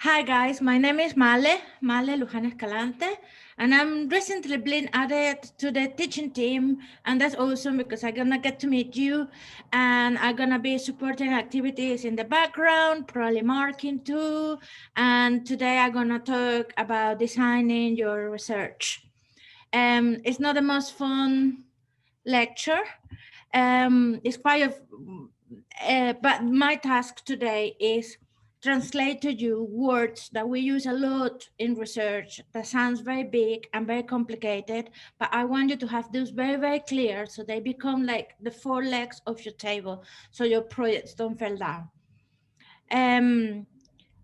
Hi guys, my name is Male Luján Escalante, and I'm recently been added to the teaching team, and that's awesome because I'm gonna get to meet you, and I'm gonna be supporting activities in the background, probably marking too, and today I'm gonna talk about designing your research. It's not the most fun lecture. It's quite but my task today is translate to you words that we use a lot in research that sounds very big and very complicated, but I want you to have those very, very clear so they become like the four legs of your table so your projects don't fall down. I'm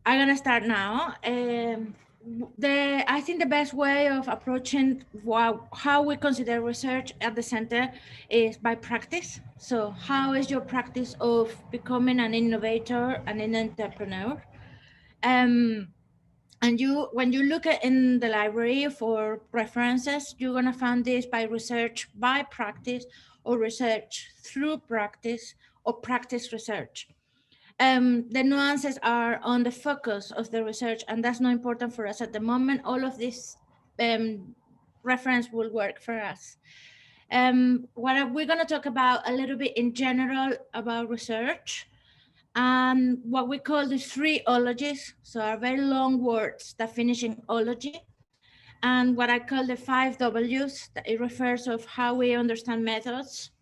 gonna start now. I think the best way of approaching how we consider research at the center is by practice. So how is your practice of becoming an innovator and an entrepreneur? Um, and when you look at in the library for references, you're gonna find this by research by practice or research through practice or practice research. The nuances are on the focus of the research, and that's not important for us at the moment. All of this reference will work for us. We're going to talk about a little bit in general about research and what we call the three ologies. So are very long words that finish in ology. And what I call the 5 Ws, that it refers of how we understand methods,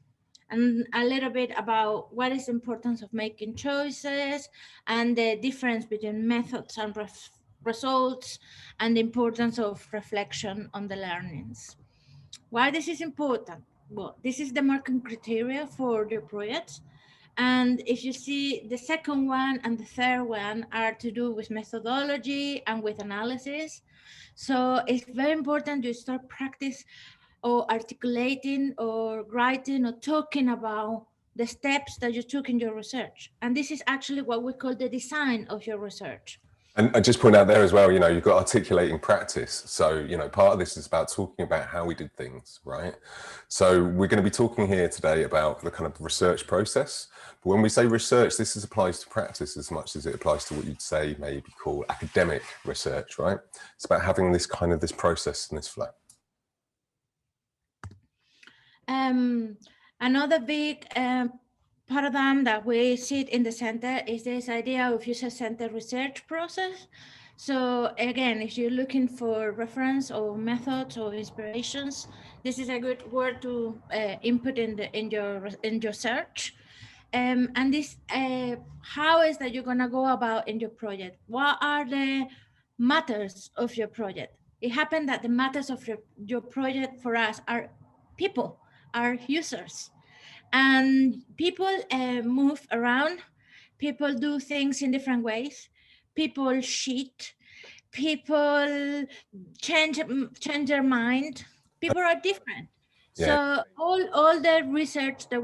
and a little bit about what is the importance of making choices and the difference between methods and results and the importance of reflection on the learnings. Why this is important? Well, this is the marking criteria for your project. And if you see the second one and the third one are to do with methodology and with analysis. So it's very important you start practice or articulating or writing or talking about the steps that you took in your research. And this is actually what we call the design of your research. And I just point out there as well, you've got articulating practice. So, part of this is about talking about how we did things, right? So we're going to be talking here today about the kind of research process. But when we say research, this applies to practice as much as it applies to what you'd say maybe call academic research, right? It's about having this process and this flow. Another big paradigm that we see in the center is this idea of user-centered research process. So again, if you're looking for reference or methods or inspirations, this is a good word to input in your search. And this, how is that you're gonna go about in your project? What are the matters of your project? It happened that the matters of your project for us are people, are users. And people move around, people do things in different ways, people cheat, people change their mind, people are different. So all the research that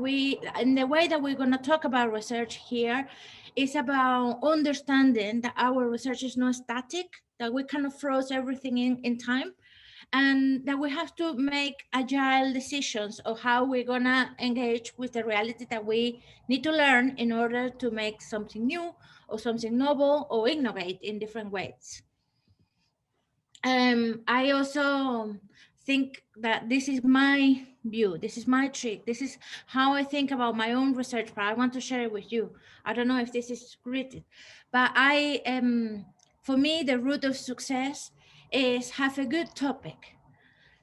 and the way that we're going to talk about research here is about understanding that our research is not static, that we cannot froze everything in time, and that we have to make agile decisions of how we're gonna engage with the reality that we need to learn in order to make something new or something novel or innovate in different ways. I also think that this is my view, this is my trick, this is how I think about my own research, but I want to share it with you. I don't know if this is written, but for me, the root of success is have a good topic.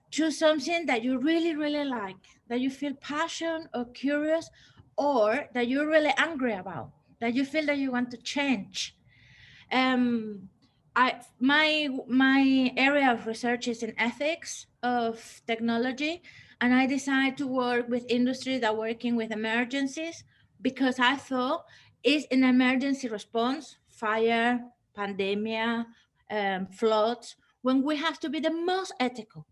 Choose something that you really, really like, that you feel passion or curious, or that you're really angry about, that you feel that you want to change. My area of research is in ethics of technology, and I decided to work with industry that working with emergencies because I thought is an emergency response, fire, pandemic, floods, when we have to be the most ethical.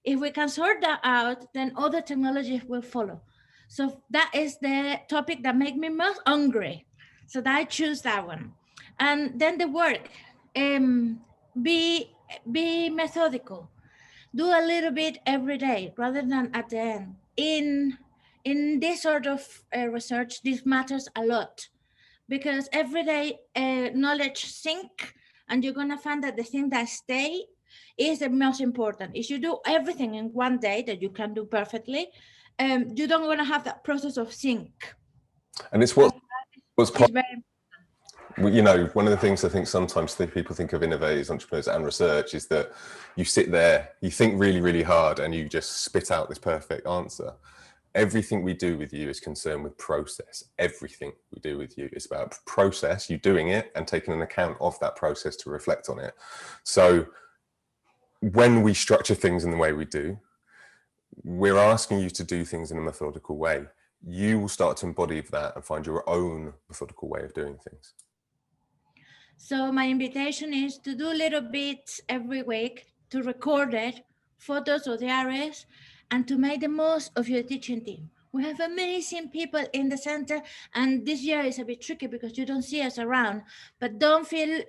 If we can sort that out, then other technologies will follow. So that is the topic that make me most angry. So that I choose that one. And then the work, be methodical. Do a little bit every day rather than at the end. In this sort of research, this matters a lot because everyday knowledge sink, and you're gonna find that the thing that stay is the most important. If you do everything in one day that you can do perfectly, you don't gonna have that process of sync. And it's what's very, you know, one of the things I think sometimes people think of innovators, entrepreneurs and research is that you sit there, you think really, really hard and you just spit out this perfect answer. Everything we do with you is concerned with process. Everything we do with you is about process, you doing it and taking an account of that process to reflect on it. So when we structure things in the way we do, we're asking you to do things in a methodical way. You will start to embody that and find your own methodical way of doing things. So my invitation is to do little bits every week, to record it, photos or diaries, and to make the most of your teaching team. We have amazing people in the center, and this year is a bit tricky because you don't see us around, but don't feel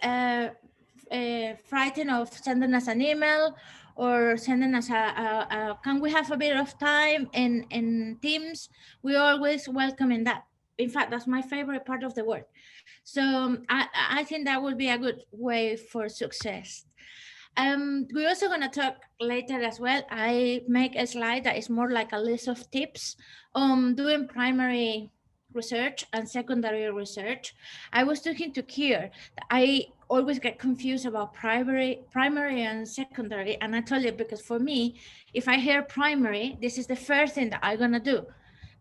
frightened of sending us an email or sending us can we have a bit of time in Teams? We always welcome in that. In fact, that's my favorite part of the work. So I think that would be a good way for success. We're also going to talk later as well. I make a slide that is more like a list of tips on doing primary research and secondary research. I was talking to Kier. I always get confused about primary and secondary. And I told you, because for me, if I hear primary, this is the first thing that I'm going to do.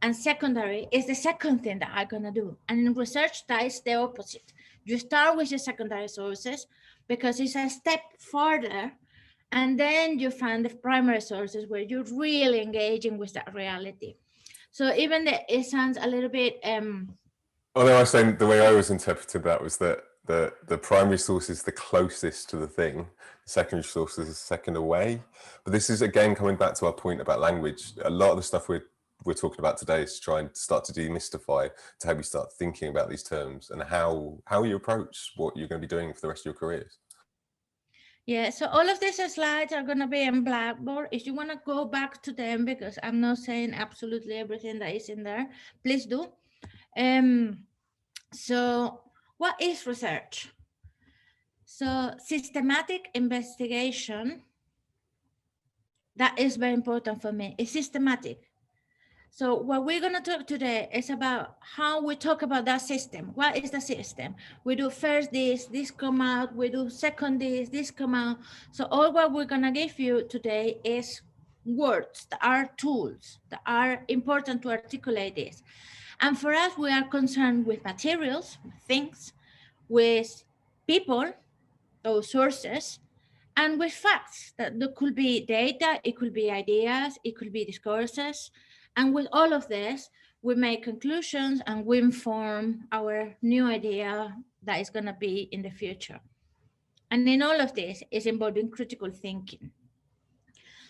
And secondary is the second thing that I'm gonna do. And in research, that is the opposite. You start with your secondary sources because it's a step further, and then you find the primary sources where you're really engaging with that reality. So even though it sounds a little bit... Although I was saying, the way I always interpreted that was that the primary source is the closest to the thing, the secondary source is a second away. But this is, again, coming back to our point about language. A lot of the stuff we're talking about today is to try and start to demystify, to help you start thinking about these terms and how you approach what you're going to be doing for the rest of your careers. Yeah, so all of these slides are going to be on Blackboard. If you want to go back to them, because I'm not saying absolutely everything that is in there, please do. So what is research? So systematic investigation, that is very important for me. It's systematic. So what we're going to talk today is about how we talk about that system. What is the system? We do first this come out, we do second this come out. So all what we're going to give you today is words that are tools that are important to articulate this. And for us, we are concerned with materials, with things, with people, those sources, and with facts. That there could be data, it could be ideas, it could be discourses. And with all of this, we make conclusions and we inform our new idea that is going to be in the future. And in all of this is involving critical thinking.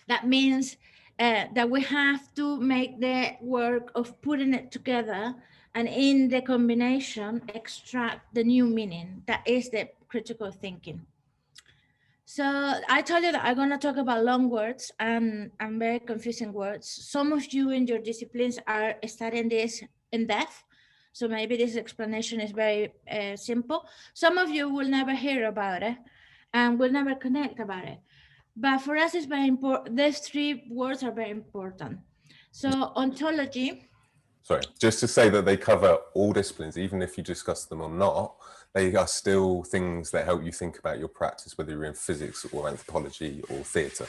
That means that we have to make the work of putting it together and in the combination extract the new meaning. That is the critical thinking. So I told you that I'm going to talk about long words and very confusing words. Some of you in your disciplines are studying this in depth. So maybe this explanation is very simple. Some of you will never hear about it and will never connect about it. But for us, it's very important. These three words are very important. So ontology. Sorry, just to say that they cover all disciplines, even if you discuss them or not, they are still things that help you think about your practice, whether you're in physics or anthropology or theatre.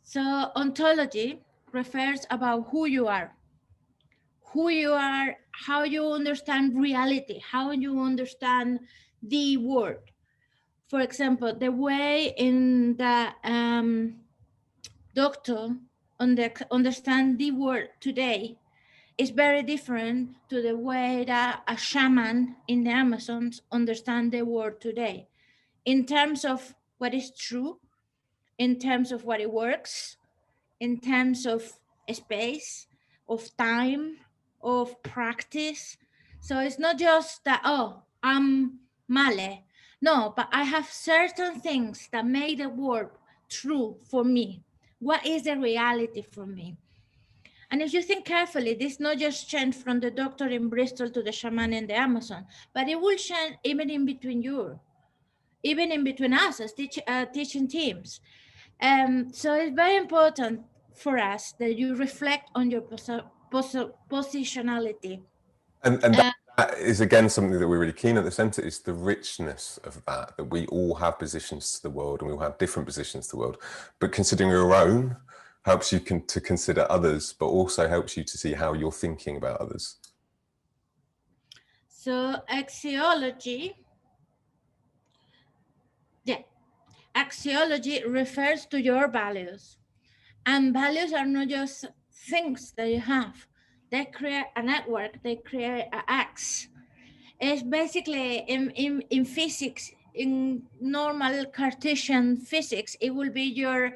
So ontology refers about who you are, how you understand reality, how you understand the world. For example, the way in the doctor understand the world today is very different to the way that a shaman in the Amazons understand the world today, in terms of what is true, in terms of what it works, in terms of space, of time, of practice. So it's not just that, oh, I'm Male. No, but I have certain things that make the world true for me. What is the reality for me? And if you think carefully, this not just change from the doctor in Bristol to the shaman in the Amazon, but it will change even in between you, even in between us as teaching teams. So it's very important for us that you reflect on your positionality. And that is again something that we're really keen at the centre, is the richness of that we all have positions to the world and we all have different positions to the world, but considering your own helps you to consider others, but also helps you to see how you're thinking about others. So axiology, axiology refers to your values, and values are not just things that you have. They create a network, they create an axe. It's basically in physics, in normal Cartesian physics, it will be your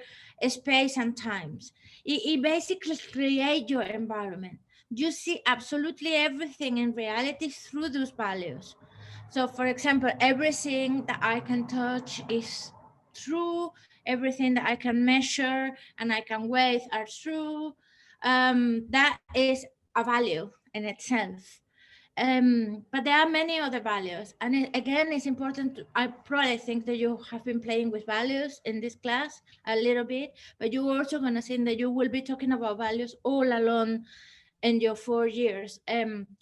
space and times. It basically creates your environment. You see absolutely everything in reality through those values. So for example, everything that I can touch is true, everything that I can measure and I can weigh are true. That is a value in itself. But there are many other values. And again, it's important I probably think that you have been playing with values in this class a little bit, but you're also going to see that you will be talking about values all along in your 4 years,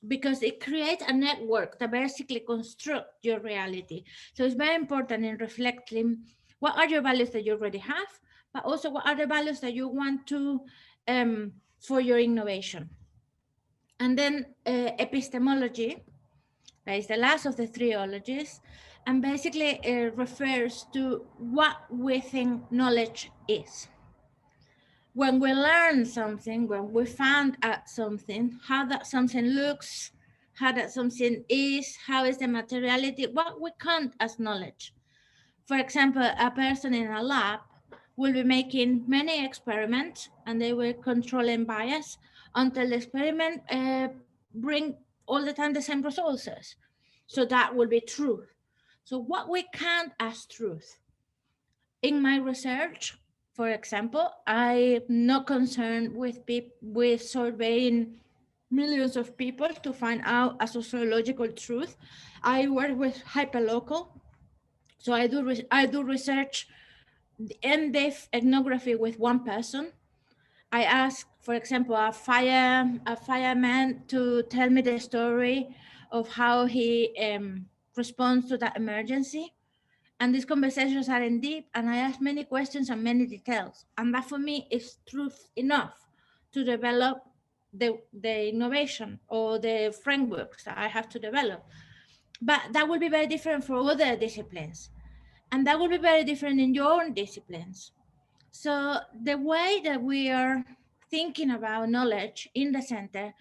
because it creates a network that basically constructs your reality. So it's very important in reflecting what are your values that you already have, but also what are the values that you want to for your innovation. And then epistemology, that is the last of the 3 ologies, and basically it refers to what we think knowledge is. When we learn something, when we find out something, how that something looks, how that something is, how is the materiality, what we count as knowledge. For example, a person in a lab will be making many experiments and they will controlling bias until the experiment bring all the time the same results. So that will be truth. So what we count as truth. In my research, for example, I'm not concerned with surveying millions of people to find out a sociological truth. I work with hyperlocal. So I do research in-depth ethnography with one person. I ask, for example, a fireman to tell me the story of how he responds to that emergency. And these conversations are in deep, and I ask many questions and many details. And that for me is truth enough to develop the innovation or the frameworks that I have to develop. But that will be very different for other disciplines. And that will be very different in your own disciplines. So the way that we are thinking about knowledge in the center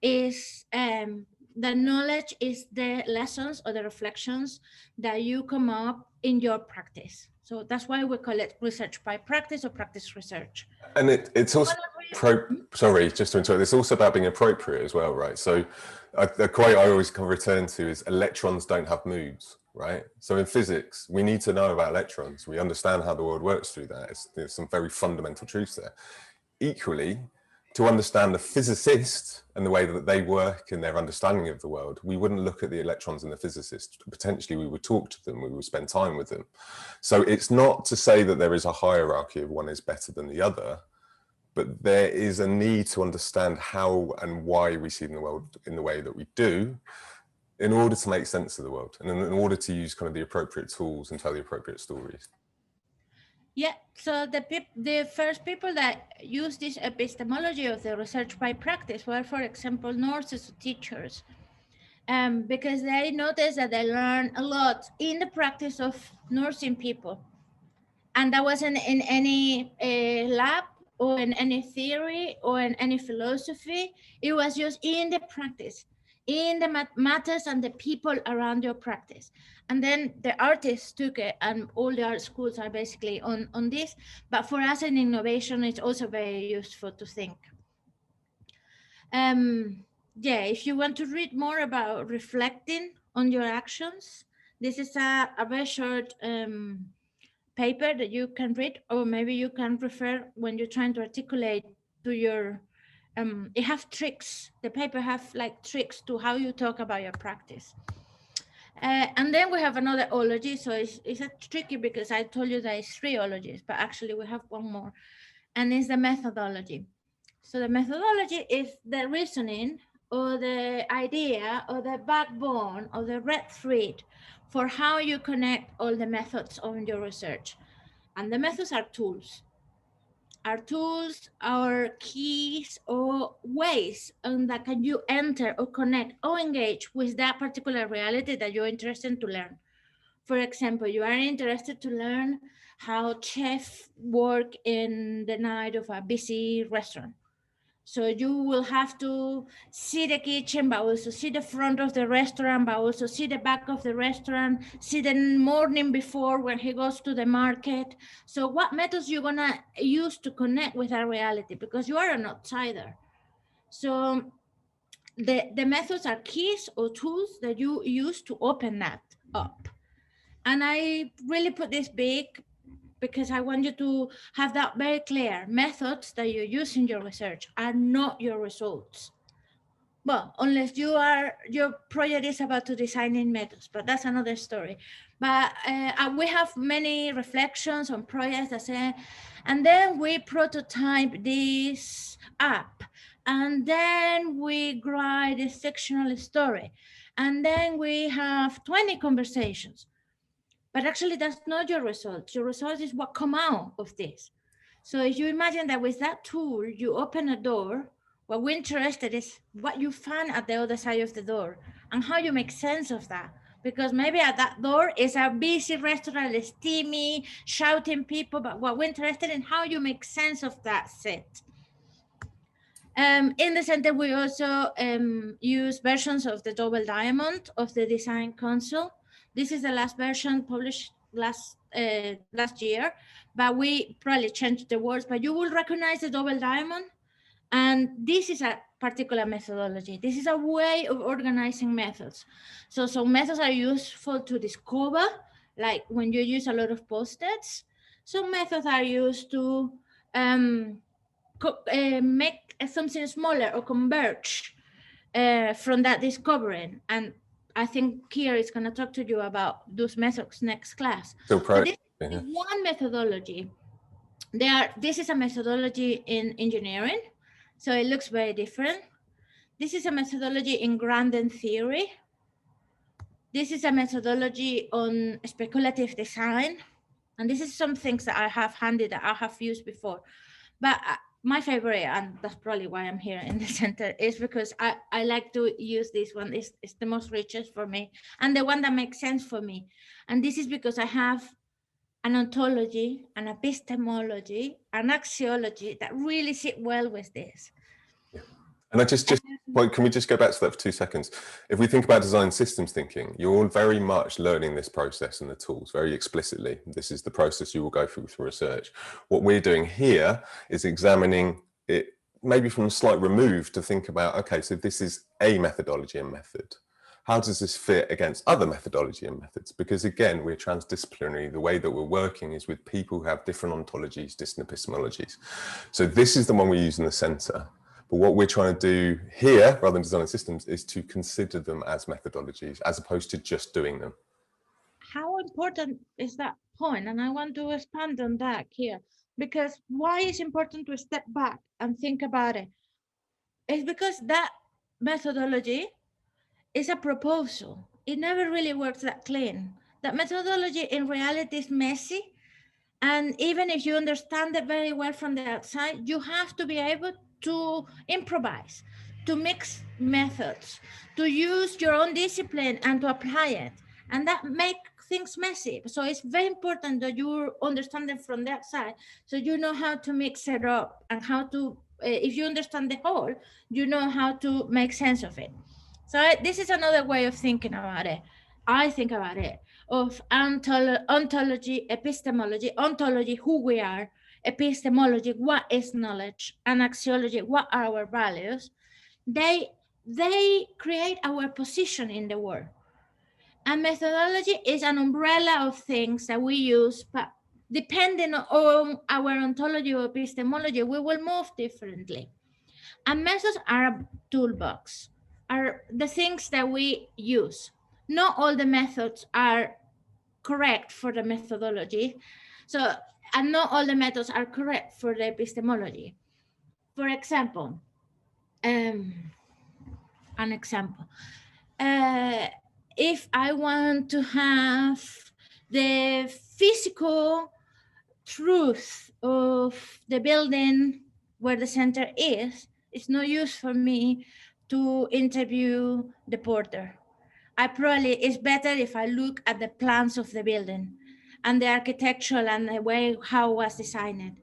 is the knowledge is the lessons or the reflections that you come up in your practice. So that's why we call it research by practice or practice research. And it's also sorry, just to interrupt. It's also about being appropriate as well, right? So the quote I always can return to is electrons don't have moods, right? So in physics, we need to know about electrons. We understand how the world works through that. There's some very fundamental truths there. Equally, to understand the physicist and the way that they work and their understanding of the world, we wouldn't look at the electrons and the physicist. Potentially, we would talk to them, we would spend time with them. So it's not to say that there is a hierarchy of one is better than the other, but there is a need to understand how and why we see the world in the way that we do in order to make sense of the world and in order to use kind of the appropriate tools and tell the appropriate stories. Yeah, so the first people that used this epistemology of the research by practice were, for example, nurses or teachers, because they noticed that they learn a lot in the practice of nursing people. And that wasn't in any lab or in any theory or in any philosophy. It was just in the practice, in the matters and the people around your practice. And then the artists took it, and all the art schools are basically on this. But for us in innovation, it's also very useful to think. Yeah, if you want to read more about reflecting on your actions, this is a very short paper that you can read, or maybe you can refer when you're trying to articulate to your it have tricks. The paper have like tricks to how you talk about your practice. And then we have another ology. So it's a tricky because I told you that it's 3 ologies, but actually we have one more, and it's the methodology. So the methodology is the reasoning or the idea or the backbone or the red thread for how you connect all the methods on your research. And the methods are tools. Are tools, are keys or ways that can you enter or connect or engage with that particular reality that you're interested to learn. For example, you are interested to learn how chefs work in the night of a busy restaurant. So you will have to see the kitchen, but also see the front of the restaurant, but also see the back of the restaurant, see the morning before when he goes to the market. So what methods you're gonna use to connect with that reality? Because you are an outsider. So the methods are keys or tools that you use to open that up. And I really put this big because I want you to have that very clear. Methods that you use in your research are not your results. Well, unless your project is about to designing methods, but that's another story. But we have many reflections on projects that say, and then we prototype this app, and then we write a sectional story, and then we have 20 conversations. But actually that's not your result. Your result is what come out of this. So if you imagine that with that tool, you open a door, what we're interested is what you find at the other side of the door and how you make sense of that. Because maybe at that door is a busy restaurant, it's steamy, shouting people, but what we're interested in, how you make sense of that set. In the center, we also use versions of the Double Diamond of the Design Console. This is the last version published last year, but we probably changed the words, but you will recognize the Double Diamond. And this is a particular methodology. This is a way of organizing methods. So some methods are useful to discover, like when you use a lot of post-its. Some methods are used to make something smaller or converge from that discovering. And I think Kier is going to talk to you about those methods next class. So this is one methodology. This is a methodology in engineering, so it looks very different. This is a methodology in Grandin theory. This is a methodology on speculative design. And this is some things that I have handy that I have used before. But my favorite, and that's probably why I'm here in the center, is because I like to use this one. It's the most richest for me and the one that makes sense for me. And this is because I have an ontology, an epistemology, an axiology that really sit well with this. Yeah. And I just can we just go back to that for 2 seconds? If we think about design systems thinking, you're all very much learning this process and the tools very explicitly. This is the process you will go through for research. What we're doing here is examining it maybe from a slight remove to think about, okay, so this is a methodology and method. How does this fit against other methodology and methods? Because again, we're transdisciplinary. The way that we're working is with people who have different ontologies, different epistemologies. So this is the one we use in the center. But what we're trying to do here, rather than designing systems, is to consider them as methodologies, as opposed to just doing them. How important is that point? And I want to expand on that here, because why is important to step back and think about it? It's because that methodology is a proposal. It never really works that clean. That methodology in reality is messy. And even if you understand it very well from the outside, you have to be able to improvise, to mix methods, to use your own discipline and to apply it. And that makes things messy. So it's very important that you understand it from the outside, so you know how to mix it up and how to, if you understand the whole, you know how to make sense of it. So this is another way of thinking about it. I think about it of ontology, epistemology, ontology, who we are, epistemology, what is knowledge, and axiology, what are our values. They create our position in the world. And methodology is an umbrella of things that we use, but depending on our ontology or epistemology, we will move differently. And methods are a toolbox, are the things that we use. Not all the methods are correct for the methodology. So, and not all the methods are correct for the epistemology. For example, an example. If I want to have the physical truth of the building where the center is, it's no use for me to interview the porter. It's better if I look at the plans of the building and the architectural and the way how it was designed.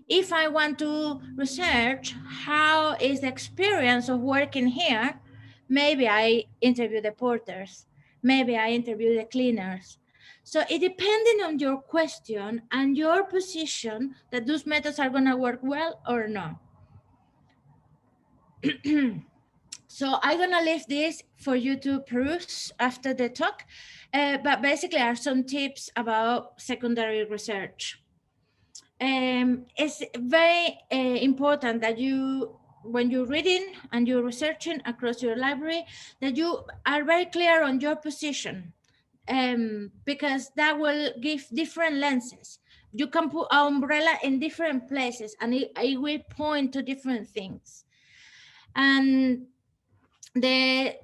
If I want to research how is the experience of working here, maybe I interview the porters, maybe I interview the cleaners. So it depending on your question and your position that those methods are gonna work well or not. So I'm gonna leave this for you to peruse after the talk, but basically are some tips about secondary research. It's very important that when you're reading and you're researching across your library, that you are very clear on your position, because that will give different lenses. You can put an umbrella in different places and it will point to different things. And the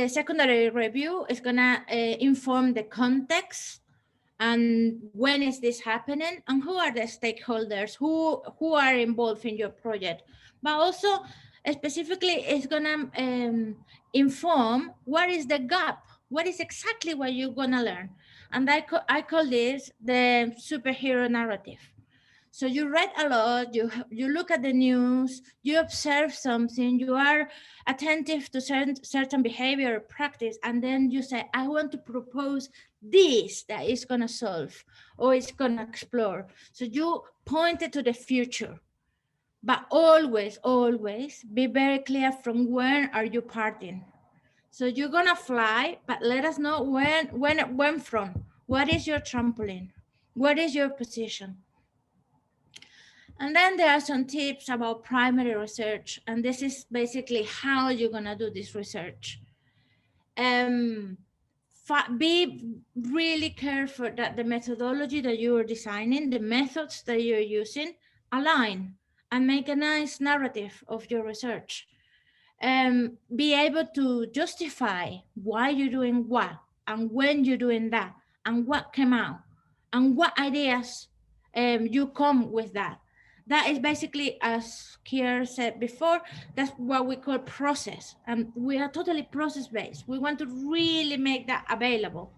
secondary review is gonna inform the context and when is this happening and who are the stakeholders who are involved in your project, but also specifically it's gonna inform what is the gap, what is exactly what you're gonna learn. And I call this the superhero narrative. So you read a lot, you look at the news, you observe something, you are attentive to certain behavior or practice, and then you say, I want to propose this that is going to solve or it's going to explore. So you pointed to the future, but always be very clear from when are you parting. So you're going to fly, but let us know when from. What is your trampoline? What is your position? And then there are some tips about primary research, and this is basically how you're gonna do this research. Be really careful that the methodology that you are designing, the methods that you're using, align and make a nice narrative of your research. Be able to justify why you're doing what and when you're doing that and what came out and what ideas you come with that. That is basically, as Kier said before, that's what we call process. And we are totally process-based. We want to really make that available.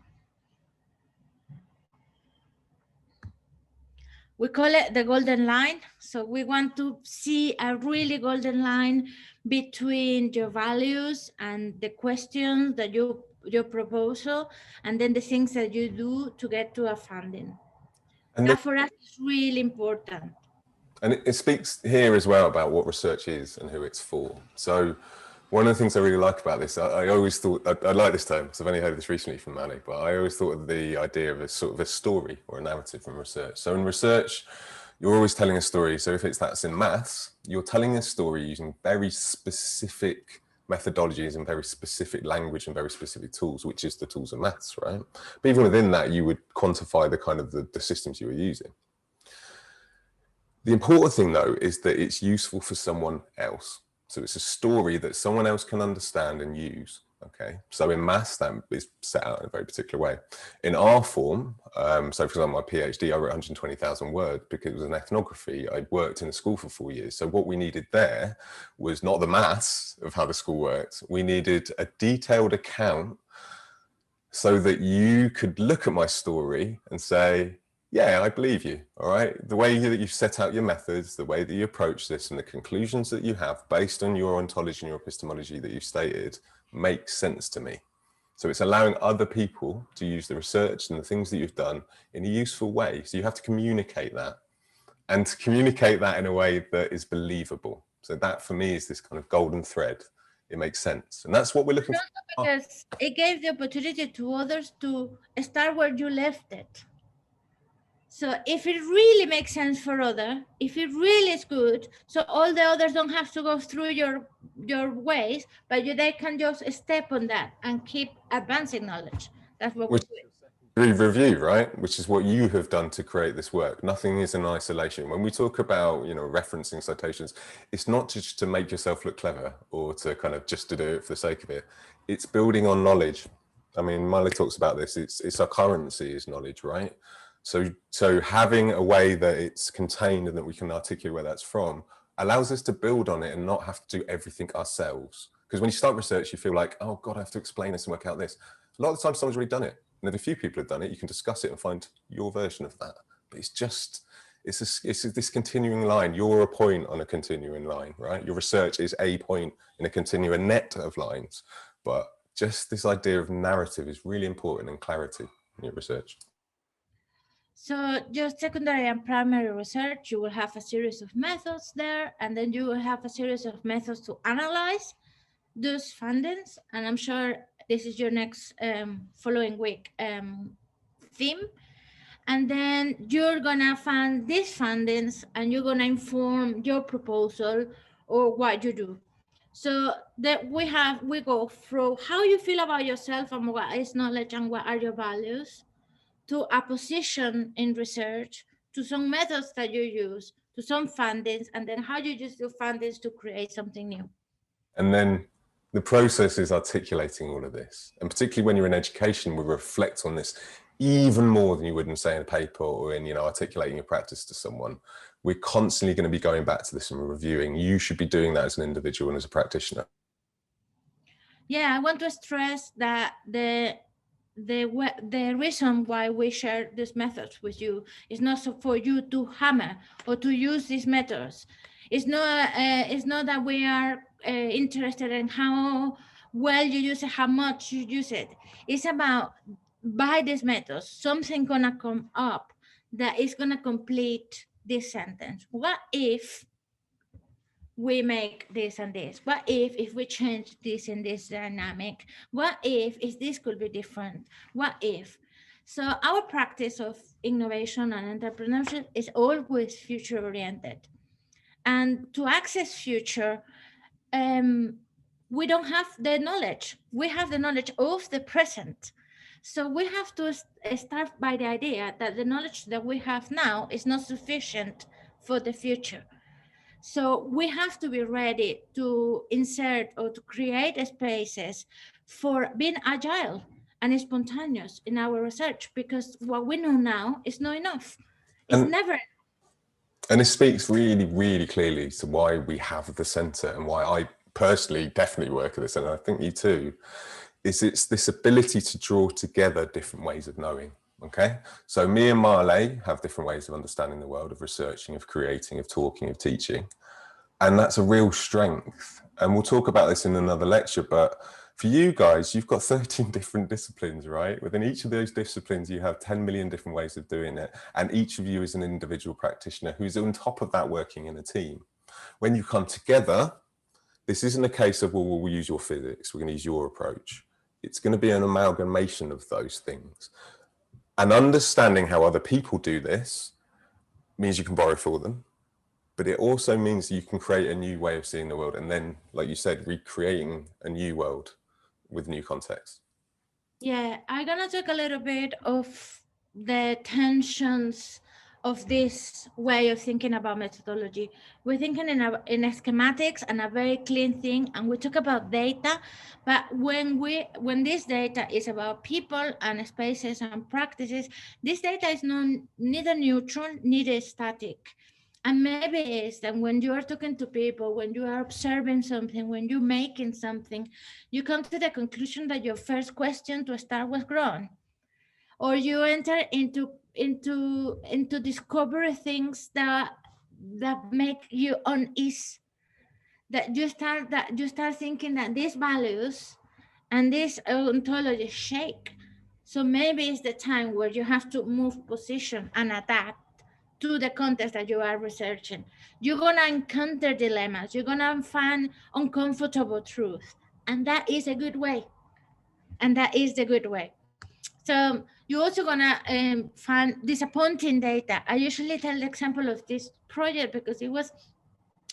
We call it the golden line. So we want to see a really golden line between your values and the questions that your proposal, and then the things that you do to get to a funding. And that for us is really important. And it speaks here as well about what research is and who it's for. So one of the things I really like about this, I always thought, I like this term because I've only heard this recently from Manny, but I always thought of the idea of a sort of a story or a narrative from research. So in research, you're always telling a story. So if that's in maths, you're telling a story using very specific methodologies and very specific language and very specific tools, which is the tools of maths, right? But even within that, you would quantify the kind of the systems you were using. The important thing, though, is that it's useful for someone else. So it's a story that someone else can understand and use. Okay, so in maths, that is set out in a very particular way. In our form, so for example, my PhD, I wrote 120,000 words because it was an ethnography. I worked in a school for 4 years. So what we needed there was not the maths of how the school worked. We needed a detailed account so that you could look at my story and say, yeah, I believe you, all right? The way that you've set out your methods, the way that you approach this and the conclusions that you have based on your ontology and your epistemology that you've stated makes sense to me. So it's allowing other people to use the research and the things that you've done in a useful way. So you have to communicate that and to communicate that in a way that is believable. So that for me is this kind of golden thread. It makes sense. And that's what we're looking for. Because it gave the opportunity to others to start where you left it. So if it really makes sense for other, if it really is good, so all the others don't have to go through your ways, but they can just step on that and keep advancing knowledge. That's what we're doing. Review, right? Which is what you have done to create this work. Nothing is in isolation. When we talk about, referencing citations, it's not just to make yourself look clever or to kind of just to do it for the sake of it. It's building on knowledge. I mean, Miley talks about this. It's our currency is knowledge, right? So having a way that it's contained and that we can articulate where that's from allows us to build on it and not have to do everything ourselves. Because when you start research, you feel like, oh God, I have to explain this and work out this. A lot of the time, someone's already done it. And if a few people have done it, you can discuss it and find your version of that. But it's this continuing line. You're a point on a continuing line, right? Your research is a point in a continuing net of lines. But just this idea of narrative is really important and clarity in your research. So just secondary and primary research, you will have a series of methods there, and then you will have a series of methods to analyze those findings. And I'm sure this is your next following week theme. And then you're gonna find these findings and you're gonna inform your proposal or what you do. So that we go through how you feel about yourself and what is knowledge and what are your values, to a position in research, to some methods that you use, to some findings, and then how you use your findings to create something new. And then the process is articulating all of this. And particularly when you're in education, we reflect on this even more than you would in, say, in a paper or in, articulating your practice to someone. We're constantly going to be going back to this and reviewing. You should be doing that as an individual and as a practitioner. Yeah, I want to stress that the reason why we share these methods with you is not so for you to hammer or to use these methods. It's not that we are interested in how well you use it, how much you use it. It's about, by these methods, something gonna come up that is gonna complete this sentence. What if we make this and this? What if we change this and this dynamic? What if this could be different? What if? So our practice of innovation and entrepreneurship is always future oriented. And to access future, we don't have the knowledge. We have the knowledge of the present. So we have to start by the idea that the knowledge that we have now is not sufficient for the future. So we have to be ready to insert or to create spaces for being agile and spontaneous in our research, because what we know now is not enough. It's never enough. And it speaks really, really clearly to why we have the centre and why I personally definitely work at this, and I think you too, is it's this ability to draw together different ways of knowing. Okay, so me and Marley have different ways of understanding the world, of researching, of creating, of talking, of teaching. And that's a real strength. And we'll talk about this in another lecture, but for you guys, you've got 13 different disciplines, right? Within each of those disciplines, you have 10 million different ways of doing it. And each of you is an individual practitioner who's on top of that working in a team. When you come together, this isn't a case of, well, we'll use your physics, we're going to use your approach. It's going to be an amalgamation of those things. And understanding how other people do this means you can borrow for them, but it also means you can create a new way of seeing the world. And then, like you said, recreating a new world with new context. Yeah, I'm going to talk a little bit of the tensions of this way of thinking about methodology. We're thinking in schematics and a very clean thing, and we talk about data, but when this data is about people and spaces and practices, this data is neither neutral, neither static. And maybe it's that when you are talking to people, when you are observing something, when you're making something, you come to the conclusion that your first question to start was grown, or you enter into discover things that make you unease, that you start thinking that these values and this ontology shake. So maybe it's the time where you have to move position and adapt to the context that you are researching. You're gonna encounter dilemmas, you're gonna find uncomfortable truth, and that is a good way. And that is the good way. So you're also gonna find disappointing data. I usually tell the example of this project because it was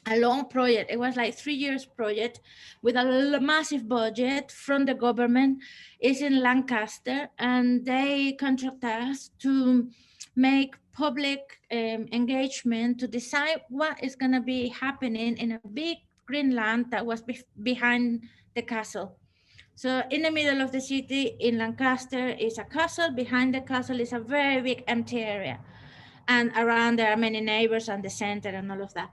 a long project. It was like 3 years project with a massive budget from the government. It's in Lancaster, and they contract us to make public engagement to decide what is going to be happening in a big green land that was behind the castle. So in the middle of the city in Lancaster is a castle. Behind the castle is a very big empty area. And around there are many neighbors and the center and all of that.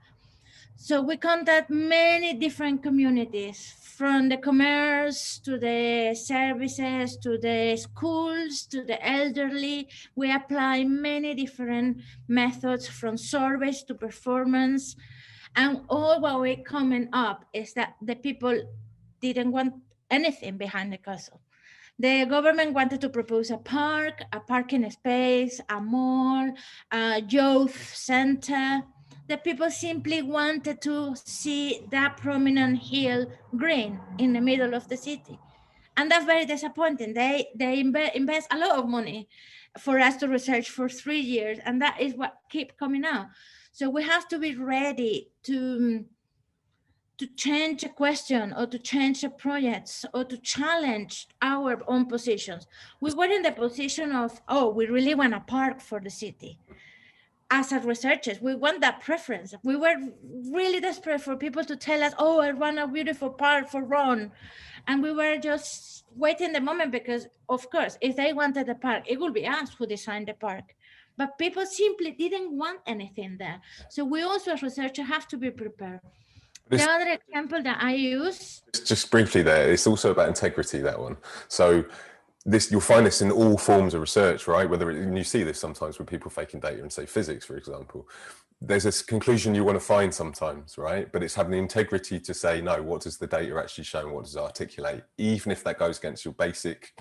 So we contact many different communities, from the commerce to the services, to the schools, to the elderly. We apply many different methods, from surveys to performance. And all what we're coming up is that the people didn't want anything behind the castle. The government wanted to propose a park, a parking space, a mall, a youth center. The people simply wanted to see that prominent hill green in the middle of the city. And that's very disappointing. They invest a lot of money for us to research for 3 years, and that is what keep coming out. So we have to be ready to change a question, or to change the projects, or to challenge our own positions. We were in the position of, oh, we really want a park for the city. As a researchers, we want that preference. We were really desperate for people to tell us, oh, I want a beautiful park for Ron. And we were just waiting the moment, because of course, if they wanted a park, it would be us who designed the park. But people simply didn't want anything there. So we also as researchers have to be prepared. The other example that I use, just briefly there, it's also about integrity, that one. So this, you'll find this in all forms of research, right? And you see this sometimes with people faking data in, say, physics, for example. There's this conclusion you want to find sometimes, right? But it's having the integrity to say, no, what does the data actually show and what does it articulate? Even if that goes against your basic,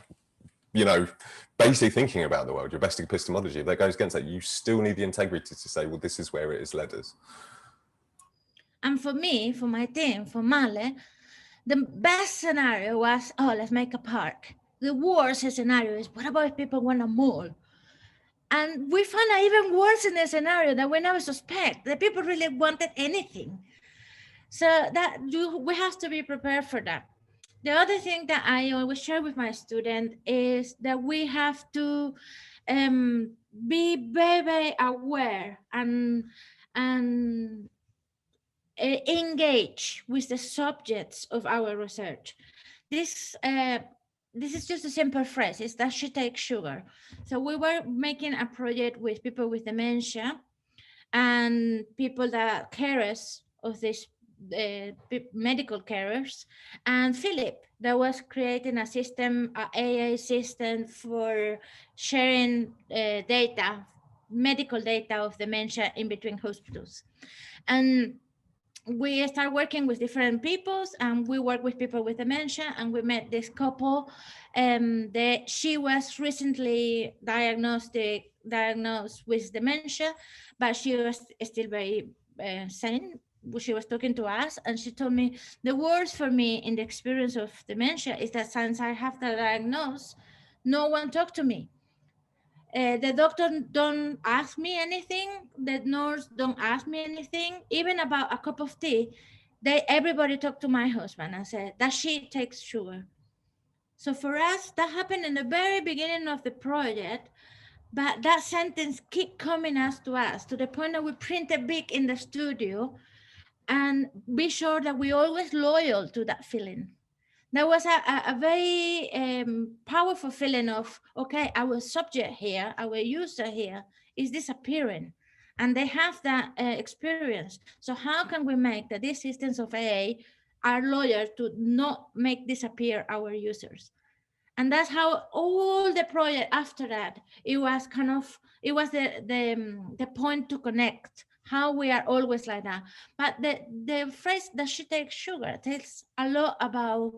basic thinking about the world, your basic epistemology, if that goes against that, you still need the integrity to say, well, this is where it has led us. And for me, for my team, for Male, the best scenario was, oh, let's make a park. The worst scenario is, what about if people want a mall? And we found an even worse in the scenario that we never suspect, that people really wanted anything. So that we have to be prepared for that. The other thing that I always share with my students is that we have to be very, very aware and engage with the subjects of our research. This is just a simple phrase, is that she takes sugar. So we were making a project with people with dementia and people that carers of these medical carers, and Philip that was creating a system, a AA system for sharing data, medical data of dementia in between hospitals. And we start working with different peoples, and we work with people with dementia, and we met this couple. She was recently diagnosed with dementia, but she was still very sane. She was talking to us, and she told me, the worst for me in the experience of dementia is that since I have the diagnosis, no one talked to me. The doctor don't ask me anything. The nurse don't ask me anything, even about a cup of tea. Everybody talked to my husband and said that she takes sugar. So for us, that happened in the very beginning of the project, but that sentence keep coming to us to the point that we print it big in the studio and be sure that we always loyal to that feeling. That was a very powerful feeling of, okay, our subject here, our user here is disappearing, and they have that experience. So how can we make that these systems of AA are loyal to not make disappear our users? And that's how all the project after that, it was the point to connect how we are always like that. But the phrase that she takes sugar tells a lot about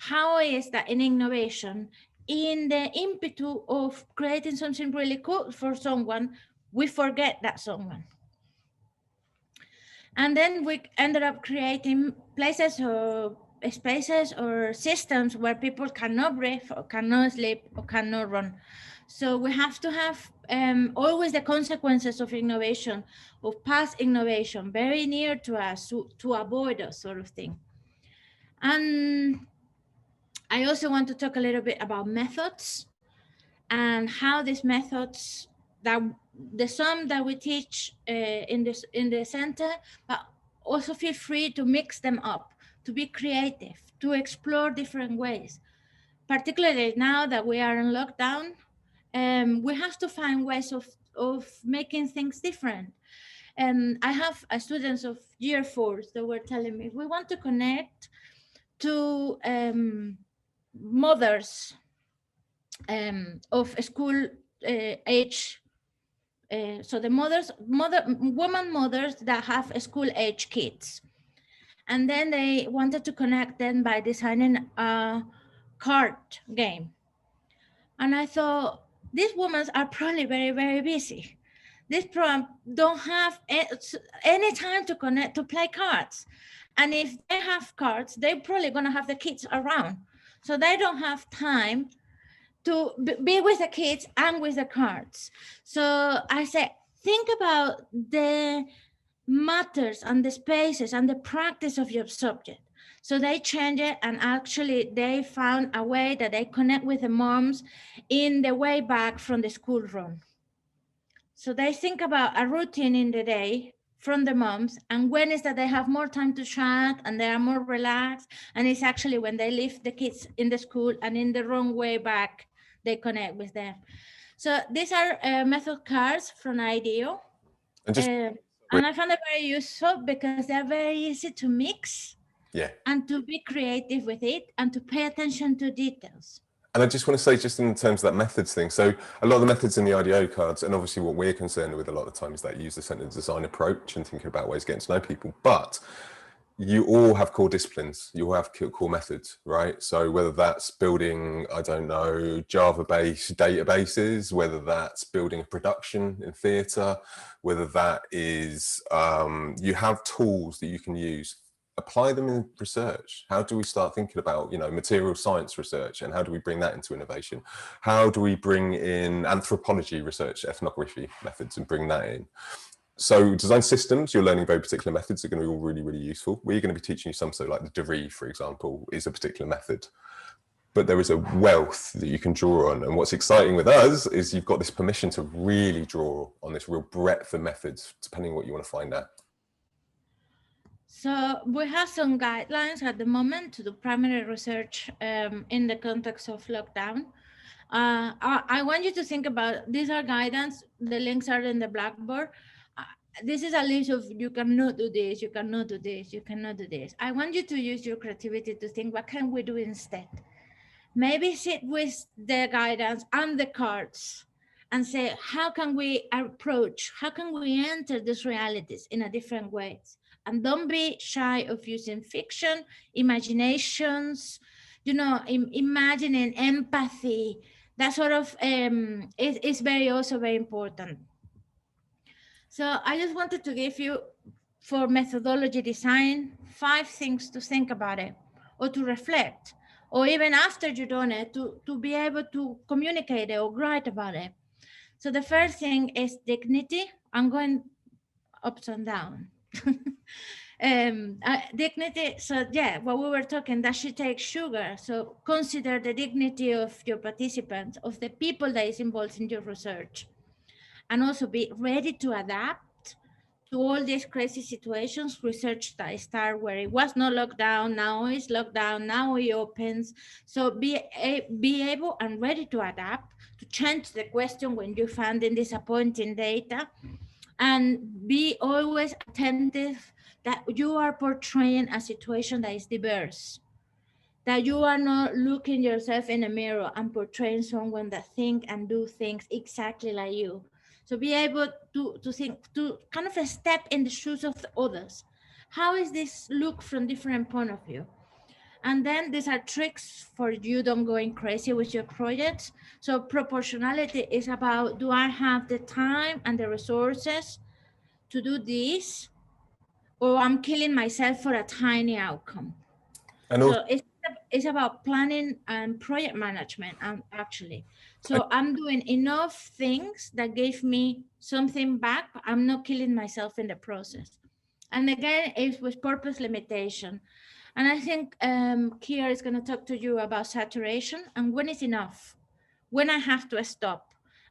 how is that in innovation, in the impetus of creating something really cool for someone, we forget that someone. And then we ended up creating places spaces or systems where people cannot breathe or cannot sleep or cannot run. So we have to have always the consequences of innovation, of past innovation, very near to us to avoid that sort of thing. And I also want to talk a little bit about methods and how these methods, that the some that we teach in the center, but also feel free to mix them up, to be creative, to explore different ways. Particularly now that we are in lockdown, we have to find ways of making things different. And I have students of year 4 that were telling me, we want to connect to mothers of school age. So the women mothers that have school age kids. And then they wanted to connect them by designing a card game. And I thought, these women are probably very, very busy. These probably don't have any time to connect, to play cards. And if they have cards, they're probably gonna have the kids around. So they don't have time to be with the kids and with the cards. So I said, think about the matters and the spaces and the practice of your subject. So they changed it, and actually they found a way that they connect with the moms in the way back from the school run. So they think about a routine in the day from the moms, and when is that they have more time to chat and they are more relaxed, and it's actually when they leave the kids in the school and in the wrong way back, they connect with them. So these are method cards from IDEO. And I found it very useful because they're very easy to mix, and to be creative with it and to pay attention to details. And I just want to say, just in terms of that methods thing, so a lot of the methods in the IDEO cards, and obviously what we're concerned with a lot of the time is that user-centered design approach and thinking about ways of getting to know people, but you all have core disciplines, you all have core methods, right? So whether that's building, I don't know, Java-based databases, whether that's building a production in theatre, whether that is, you have tools that you can use. Apply them in research. How do we start thinking about, material science research, and how do we bring that into innovation? How do we bring in anthropology research, ethnography methods, and bring that in? So design systems, you're learning very particular methods that are going to be all really, really useful. We're going to be teaching you some, so like the DeVry, for example, is a particular method. But there is a wealth that you can draw on. And what's exciting with us is you've got this permission to really draw on this real breadth of methods, depending on what you want to find out. So we have some guidelines at the moment to do primary research in the context of lockdown. I want you to think about, these are guidance, the links are in the Blackboard. This is a list of, you cannot do this, you cannot do this, you cannot do this. I want you to use your creativity to think, what can we do instead? Maybe sit with the guidance and the cards and say, how can we approach, how can we enter these realities in a different ways? And don't be shy of using fiction, imaginations, imagining, empathy. That sort of is also very important. So I just wanted to give you, for methodology design, 5 things to think about it, or to reflect, or even after you've done it, to be able to communicate it or write about it. So the first thing is dignity. I'm going ups and down. Dignity. So yeah, what we were talking, that she takes sugar. So consider the dignity of your participants, of the people that is involved in your research, and also be ready to adapt to all these crazy situations. Research that start where it was not locked down, now it's locked down, now it opens. So be able and ready to adapt, to change the question when you find in disappointing data, and be always attentive that you are portraying a situation that is diverse, that you are not looking yourself in a mirror and portraying someone that think and do things exactly like you. So be able to think, to kind of step in the shoes of the others. How is this look from different point of view? And then these are tricks for you don't going crazy with your projects. So proportionality is about, do I have the time and the resources to do this, or I'm killing myself for a tiny outcome? And So it's about planning and project management, actually. So I'm doing enough things that gave me something back. But I'm not killing myself in the process. And again, it's with purpose limitation. And I think Kier is going to talk to you about saturation and when it's enough, when I have to stop.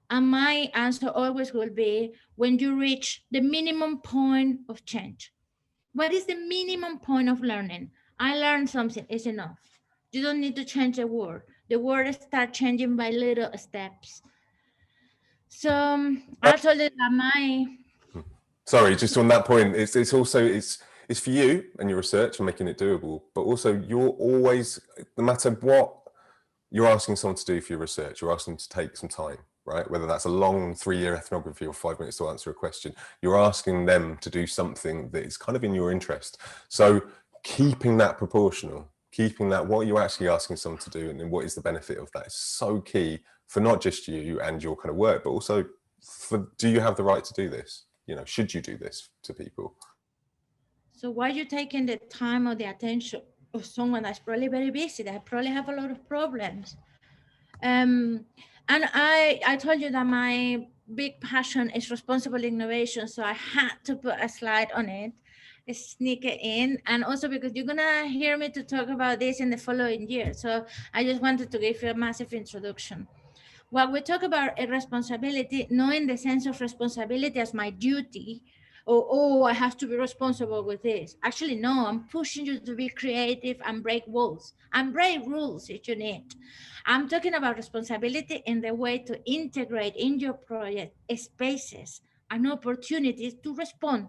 And my answer always will be when you reach the minimum point of change. What is the minimum point of learning? I learned something, is enough. You don't need to change the word. The word start changing by little steps. So I told you that my... Sorry, just on that point, it's also, it's for you and your research and making it doable, but also you're always, no matter what you're asking someone to do for your research, you're asking them to take some time, right? Whether that's a long 3-year ethnography or 5 minutes to answer a question, you're asking them to do something that is kind of in your interest. So keeping that proportional, keeping that what you're actually asking someone to do and then what is the benefit of that is so key for not just you and your kind of work, but also for, do you have the right to do this? You know, should you do this to people? So why are you taking the time or the attention of someone that's probably very busy, that probably have a lot of problems? And I told you that my big passion is responsible innovation. So I had to put a slide on it, sneak it in. And also because you're gonna hear me to talk about this in the following year. So I just wanted to give you a massive introduction. When we talk about a responsibility, knowing the sense of responsibility as my duty, or, oh, I have to be responsible with this. Actually, no, I'm pushing you to be creative and break rules and break rules if you need. I'm talking about responsibility in the way to integrate in your project spaces and opportunities to respond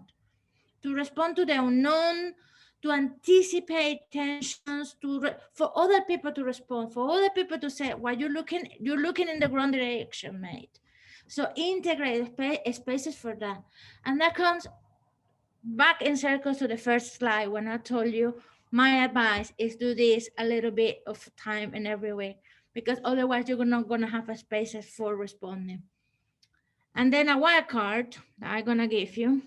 to the unknown, to anticipate tensions, for other people to respond, for other people to say, "Why you're looking in the wrong direction, mate." So integrate spaces for that, and that comes back in circles to the first slide when I told you my advice is do this a little bit of time in every week, because otherwise you're not gonna have a spaces for responding. And then a wild card that I'm gonna give you.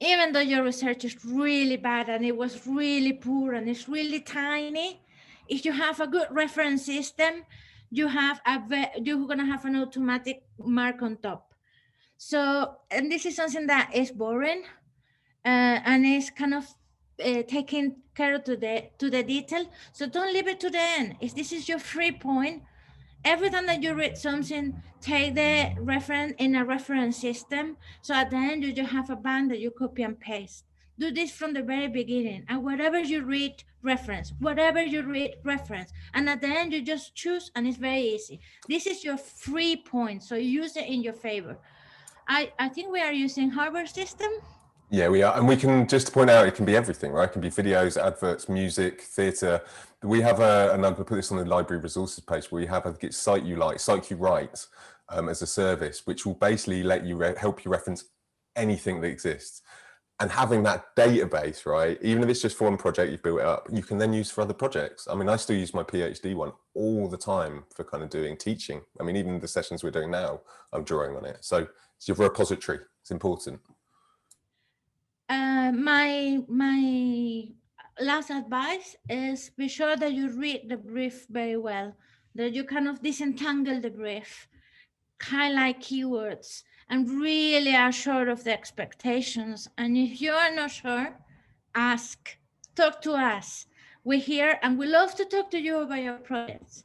Even though your research is really bad and it was really poor and it's really tiny, if you have a good reference system, you're gonna have an automatic mark on top. So, and this is something that is boring and is kind of taking care to the detail. So don't leave it to the end. If this is your free point, every time that you read something, take the reference in a reference system. So at the end, you just have a band that you copy and paste. Do this from the very beginning. And whatever you read, reference. Whatever you read, reference. And at the end, you just choose, and it's very easy. This is your free point, so use it in your favor. I think we are using Harvard system. Yeah, we are. And we can just point out, it can be everything, right? It can be videos, adverts, music, theatre. We have and I'll put this on the library resources page, where we have, I think it's Cite You Write as a service, which will basically let you help you reference anything that exists. And having that database, right, even if it's just for one project, you've built it up, you can then use for other projects. I mean, I still use my PhD one all the time for kind of doing teaching. I mean, even the sessions we're doing now, I'm drawing on it. So it's your repository. It's important. My last advice is be sure that you read the brief very well, that you kind of disentangle the brief, highlight keywords, and really are sure of the expectations. And if you are not sure, ask, talk to us. We're here and we love to talk to you about your projects.